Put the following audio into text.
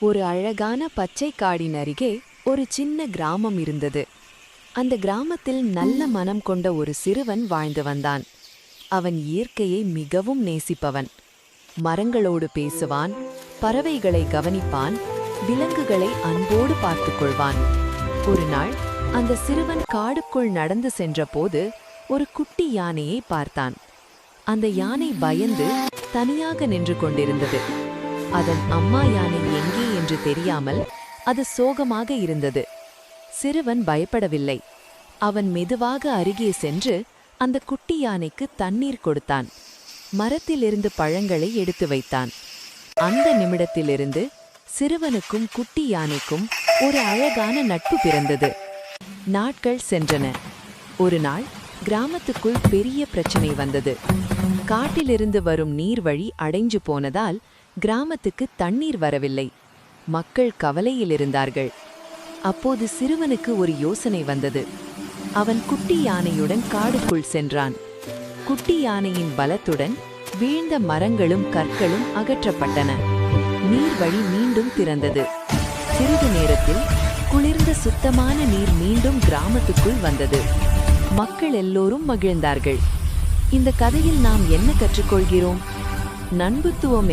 ஒரு அழகான பச்சை காடின் அருகே ஒரு சின்ன கிராமம் இருந்தது. அந்த கிராமத்தில் நல்ல மனம் கொண்ட ஒரு சிறுவன் வாழ்ந்து வந்தான். அவன் இயற்கையை மிகவும் நேசிப்பவன். மரங்களோடு பேசுவான், பறவைகளை கவனிப்பான், விலங்குகளை அன்போடு பார்த்துக் கொள்வான். ஒரு நாள் அந்த சிறுவன் காடுக்குள் நடந்து சென்றபோது ஒரு குட்டி யானையை பார்த்தான். அந்த யானை பயந்து தனியாக நின்று கொண்டிருந்தது. அதன் அம்மா யானை எங்கே என்று தெரியாமல் அது சோகமாக இருந்தது. சிறுவன் பயப்படவில்லை. அவன் மெதுவாக அருகே சென்று அந்த குட்டி யானைக்கு தண்ணீர் கொடுத்தான். மரத்திலிருந்து பழங்களை எடுத்து வைத்தான். அந்த நிமிடத்திலிருந்து சிறுவனுக்கும் குட்டி யானைக்கும் ஒரு அழகான நட்பு பிறந்தது. நாட்கள் சென்றன. ஒரு நாள் கிராமத்துக்குள் பெரிய பிரச்சனை வந்தது. காட்டிலிருந்து வரும் நீர்வழி அடைஞ்சு போனதால் கிராமத்துக்கு தண்ணீர் வரவில்லை. மக்கள் கவலையில் இருந்தார்கள். அப்போது சிறுவனுக்கு ஒரு யோசனை வந்தது. அவன் குட்டி யானையுடன் காடுக்குள் சென்றான். குட்டி யானையின் பலத்துடன் வீழ்ந்த மரங்களும் கற்களும் அகற்றப்பட்டன. நீர்வழி மீண்டும் திறந்தது. சிறிது நேரத்தில் குளிர்ந்த சுத்தமான நீர் மீண்டும் கிராமத்துக்குள் வந்தது. மக்கள் எல்லோரும் மகிழ்ந்தார்கள். இந்த கதையில் நாம் என்ன கற்றுக்கொள்கிறோம்? நண்புத்துவம்